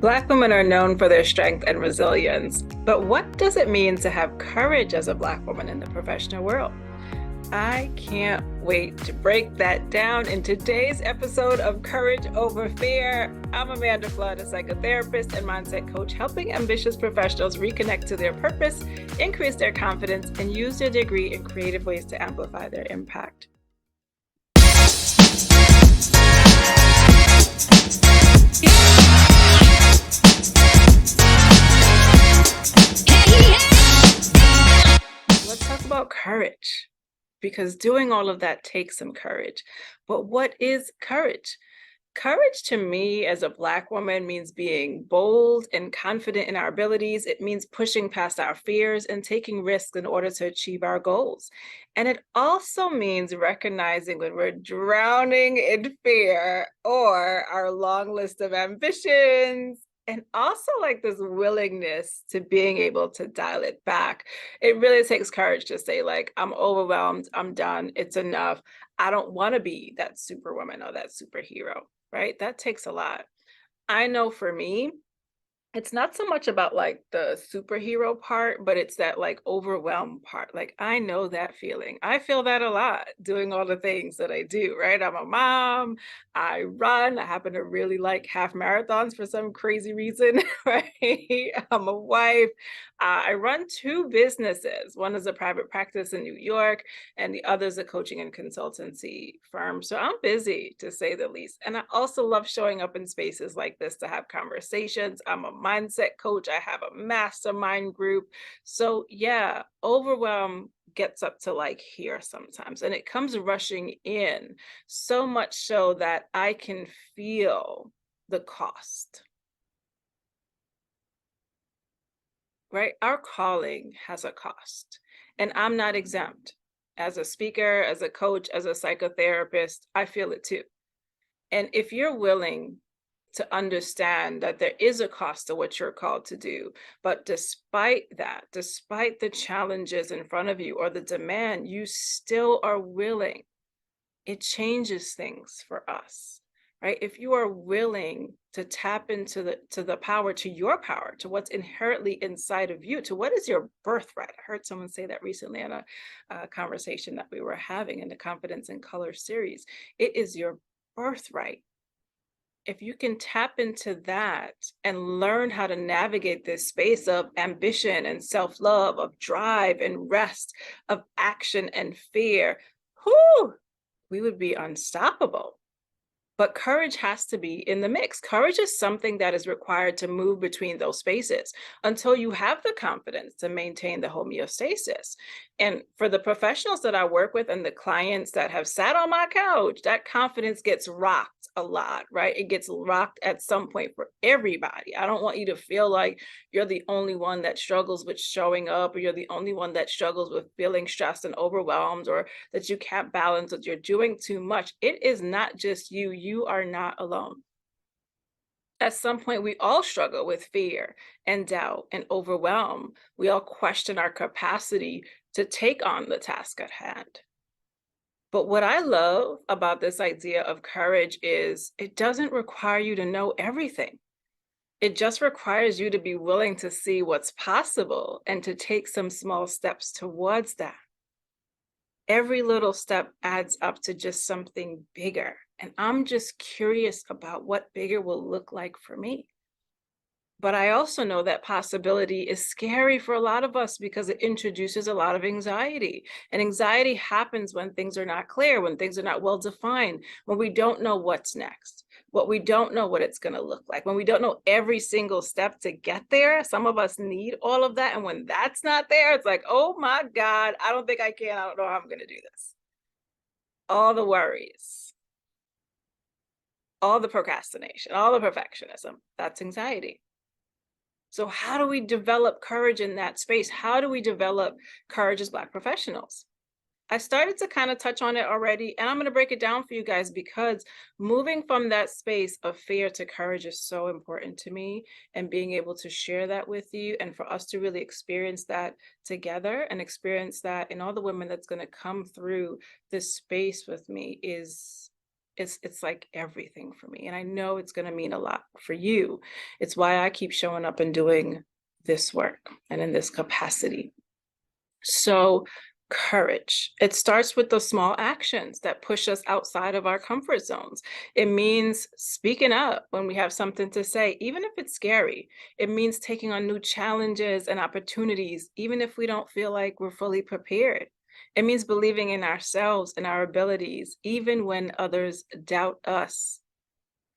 Black women are known for their strength and resilience, but what does it mean to have courage as a Black woman in the professional world? I can't wait to break that down in today's episode of Courage Over Fear. I'm Amanda Flood, a psychotherapist and mindset coach, helping ambitious professionals reconnect to their purpose, increase their confidence, and use their degree in creative ways to amplify their impact. Let's talk about courage, because doing all of that takes some courage. But what is courage? Courage to me as a Black woman means being bold and confident in our abilities. It means pushing past our fears and taking risks in order to achieve our goals. And it also means recognizing when we're drowning in fear or our long list of ambitions. And also, like, this willingness to being able to dial it back. It really takes courage to say, like, I'm overwhelmed, I'm done, it's enough. I don't want to be that superwoman or that superhero, right? That takes a lot. I know for me, it's not so much about like the superhero part, but it's that like overwhelm part. Like I know that feeling. I feel that a lot doing all the things that I do, right? I'm a mom, I run, I happen to really like half marathons for some crazy reason, right? I'm a wife. I run two businesses. One is a private practice in New York, and the other is a coaching and consultancy firm. So I'm busy to say the least. And I also love showing up in spaces like this to have conversations. I'm a mindset coach, I have a mastermind group. So, yeah, overwhelm gets up to like here sometimes, and it comes rushing in so much so that I can feel the cost. Right? Our calling has a cost, and I'm not exempt. As a speaker, as a coach, as a psychotherapist, I feel it too. And if you're willing to understand that there is a cost to what you're called to do, but despite that, despite the challenges in front of you or the demand, you still are willing, it changes things for us, right? If you are willing to tap into the power, to your power, to what's inherently inside of you, to what is your birthright. I heard someone say that recently in a conversation that we were having in the Confidence in Color series. It is your birthright. If you can tap into that and learn how to navigate this space of ambition and self-love, of drive and rest, of action and fear, whoo, we would be unstoppable. But courage has to be in the mix. Courage is something that is required to move between those spaces until you have the confidence to maintain the homeostasis. And for the professionals that I work with and the clients that have sat on my couch, that confidence gets rocked a lot, right? It gets rocked at some point for everybody. I don't want you to feel like you're the only one that struggles with showing up, or you're the only one that struggles with feeling stressed and overwhelmed, or that you can't balance, that you're doing too much. It is not just you. You are not alone. At some point, we all struggle with fear and doubt and overwhelm. We all question our capacity to take on the task at hand. But what I love about this idea of courage is it doesn't require you to know everything. It just requires you to be willing to see what's possible and to take some small steps towards that. Every little step adds up to just something bigger. And I'm just curious about what bigger will look like for me. But I also know that possibility is scary for a lot of us because it introduces a lot of anxiety. And anxiety happens when things are not clear, when things are not well defined, when we don't know what's next, what we don't know what it's going to look like, when we don't know every single step to get there. Some of us need all of that. And when that's not there, it's like, oh my God, I don't think I can. I don't know how I'm going to do this. All the worries, all the procrastination, all the perfectionism, that's anxiety. So how do we develop courage in that space? How do we develop courage as Black professionals? I started to kind of touch on it already, and I'm going to break it down for you guys because moving from that space of fear to courage is so important to me, and being able to share that with you and for us to really experience that together and experience that in all the women that's going to come through this space with me is it's like everything for me. And I know it's going to mean a lot for you. It's why I keep showing up and doing this work and in this capacity. So, courage. It starts with the small actions that push us outside of our comfort zones. It means speaking up when we have something to say, even if it's scary. It means taking on new challenges and opportunities, even if we don't feel like we're fully prepared. It means believing in ourselves and our abilities, even when others doubt us.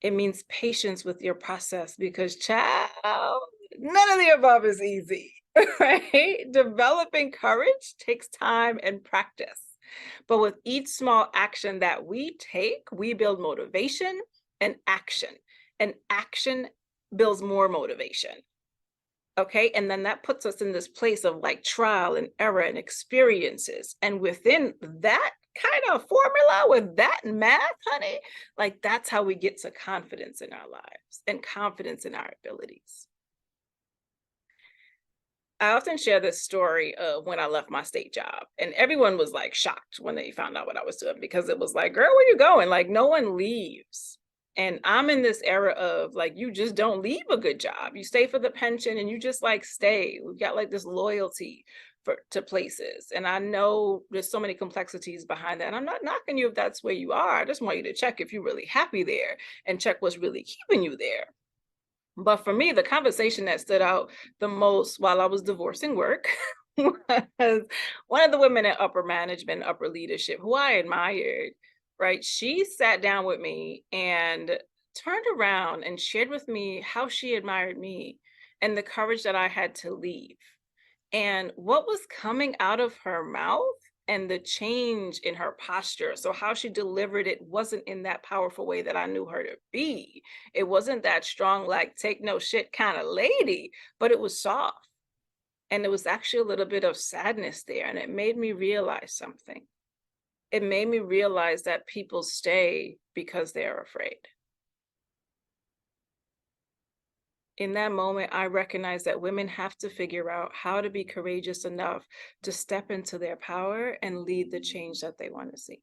It means patience with your process because, child, none of the above is easy, right? Developing courage takes time and practice. But with each small action that we take, we build motivation and action. And action builds more motivation. Okay. And then that puts us in this place of like trial and error and experiences. And within that kind of formula, with that math, honey, like that's how we get to confidence in our lives and confidence in our abilities. I often share this story of when I left my state job, and everyone was like shocked when they found out what I was doing because it was like, girl, where you going? Like, no one leaves. And I'm in this era of like, you just don't leave a good job. You stay for the pension and you just like stay. We've got like this loyalty to places. And I know there's so many complexities behind that. And I'm not knocking you if that's where you are. I just want you to check if you're really happy there and check what's really keeping you there. But for me, the conversation that stood out the most while I was divorcing work was one of the women in upper management, upper leadership, who I admired, right? She sat down with me and turned around and shared with me how she admired me and the courage that I had to leave. And what was coming out of her mouth and the change in her posture. So, how she delivered it wasn't in that powerful way that I knew her to be. It wasn't that strong, like, take no shit kind of lady, but it was soft. And there was actually a little bit of sadness there. And it made me realize something. It made me realize that people stay because they're afraid. In that moment, I recognize that women have to figure out how to be courageous enough to step into their power and lead the change that they want to see.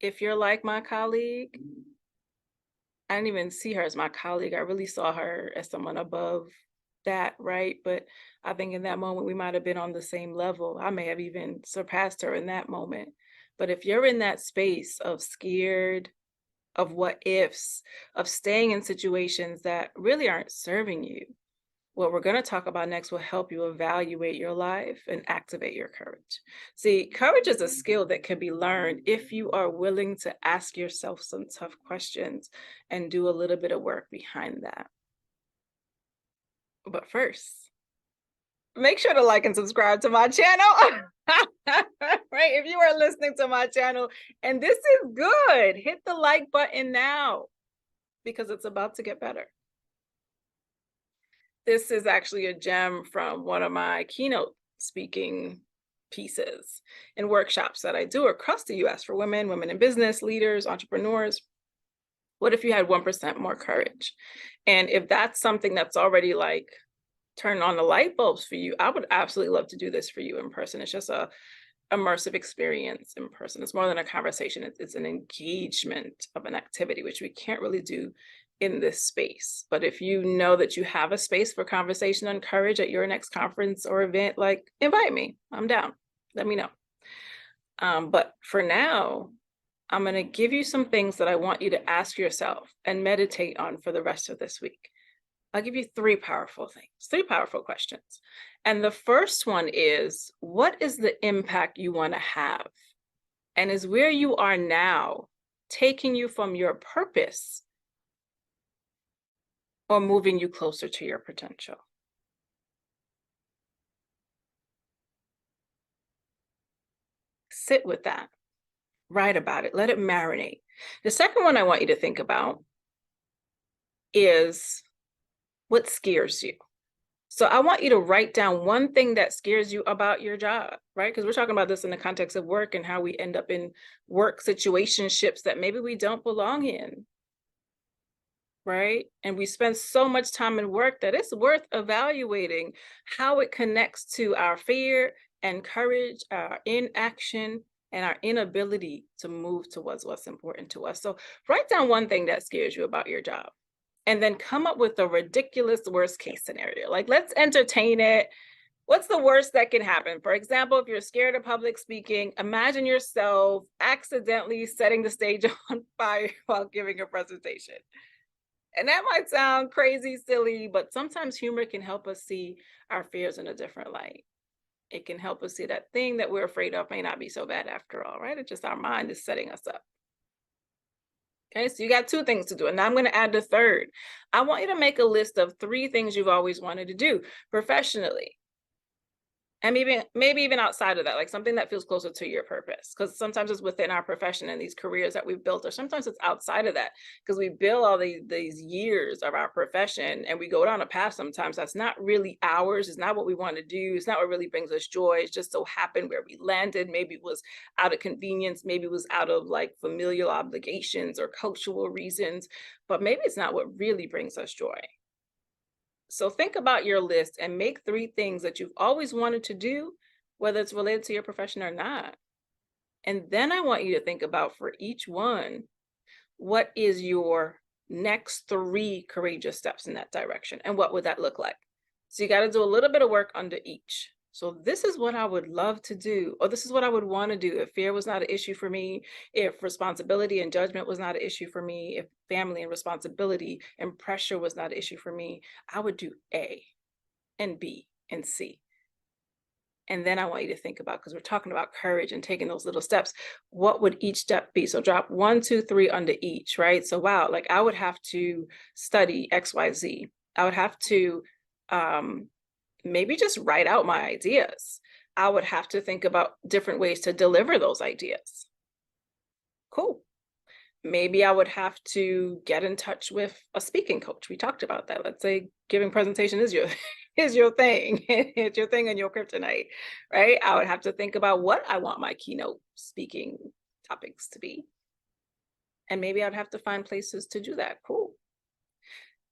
If you're like my colleague, I didn't even see her as my colleague. I really saw her as someone above that, right? But I think in that moment, we might have been on the same level. I may have even surpassed her in that moment. But if you're in that space of scared, of what ifs, of staying in situations that really aren't serving you, what we're going to talk about next will help you evaluate your life and activate your courage. See, courage is a skill that can be learned if you are willing to ask yourself some tough questions and do a little bit of work behind that. But first, make sure to like and subscribe to my channel. Right? If you are listening to my channel and this is good, hit the like button now because it's about to get better. This is actually a gem from one of my keynote speaking pieces and workshops that I do across the US for women, women in business, leaders, entrepreneurs. What if you had 1% more courage? And if that's something that's already like turning on the light bulbs for you, I would absolutely love to do this for you in person. It's just a immersive experience in person. It's more than a conversation. It's an engagement of an activity, which we can't really do in this space. But if you know that you have a space for conversation on courage at your next conference or event, like invite me. I'm down. Let me know. But for now, I'm going to give you some things that I want you to ask yourself and meditate on for the rest of this week. I'll give you three powerful things, three powerful questions. And the first one is, what is the impact you want to have? And is where you are now taking you from your purpose or moving you closer to your potential? Sit with that. Write about it. Let it marinate. The second one I want you to think about is what scares you. So I want you to write down one thing that scares you about your job, right? Because we're talking about this in the context of work and how we end up in work situationships that maybe we don't belong in, right? And we spend so much time in work that it's worth evaluating how it connects to our fear and courage, our inaction, and our inability to move towards what's important to us. So write down one thing that scares you about your job and then come up with a ridiculous worst case scenario. Like, let's entertain it. What's the worst that can happen? For example, if you're scared of public speaking, imagine yourself accidentally setting the stage on fire while giving a presentation. And that might sound crazy, silly, but sometimes humor can help us see our fears in a different light. It can help us see that thing that we're afraid of may not be so bad after all, right? It's just our mind is setting us up. Okay, so you got two things to do. And now I'm going to add the third. I want you to make a list of 3 things you've always wanted to do professionally. And maybe even outside of that, like something that feels closer to your purpose. Because sometimes it's within our profession and these careers that we've built, or sometimes it's outside of that because we build all these years of our profession and we go down a path sometimes that's not really ours. It's not what we want to do. It's not what really brings us joy. It's just so happened where we landed. Maybe it was out of convenience. Maybe it was out of like familial obligations or cultural reasons, but maybe it's not what really brings us joy. So think about your list and make 3 things that you've always wanted to do, whether it's related to your profession or not. And then I want you to think about for each one, what is your next 3 courageous steps in that direction? And what would that look like? So you got to do a little bit of work under each. So this is what I would love to do, or this is what I would want to do if fear was not an issue for me, if responsibility and judgment was not an issue for me, if family and responsibility and pressure was not an issue for me. I would do A and B and C. And then I want you to think about, because we're talking about courage and taking those little steps, what would each step be? So drop 1, 2, 3 under each, right? So wow, like I would have to study XYZ. I would have to maybe just write out my ideas. I would have to think about different ways to deliver those ideas. Cool. Maybe I would have to get in touch with a speaking coach. We talked about that. Let's say giving presentation is your is your thing. It's your thing and your kryptonite, right? I would have to think about what I want my keynote speaking topics to be. And maybe I'd have to find places to do that. Cool.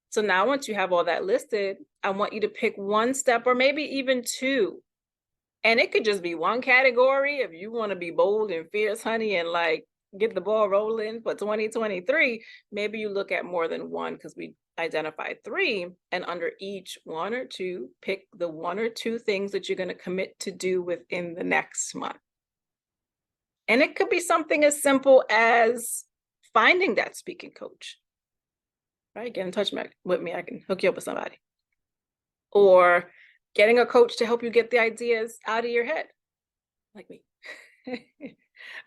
So now once you have all that listed, I want you to pick 1 step or maybe even 2. And it could just be 1 category if you want to be bold and fierce, honey, and like get the ball rolling for 2023. Maybe you look at more than 1 because we identified 3, and under each 1 or 2, pick the 1 or 2 things that you're going to commit to do within the next month. And it could be something as simple as finding that speaking coach. Right? Get in touch with me. I can hook you up with somebody. Or getting a coach to help you get the ideas out of your head, like me.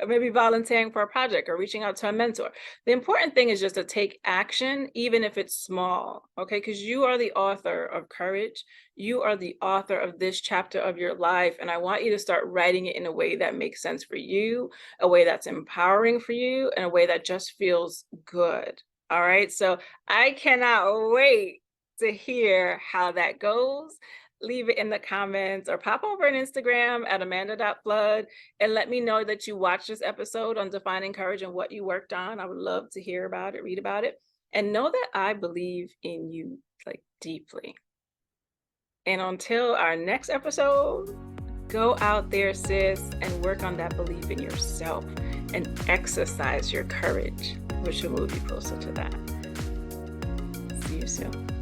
Or maybe volunteering for a project or reaching out to a mentor. The important thing is just to take action, even if it's small, okay? Because you are the author of courage. You are the author of this chapter of your life. And I want you to start writing it in a way that makes sense for you, a way that's empowering for you, and a way that just feels good. All right. So I cannot wait to hear how that goes. Leave it in the comments or pop over on Instagram at amanda.flood and let me know that you watched this episode on defining courage and what you worked on. I would love to hear about it, read about it, and know that I believe in you like deeply. And until our next episode, go out there, sis, and work on that belief in yourself and exercise your courage, which will move you closer to that. See you soon.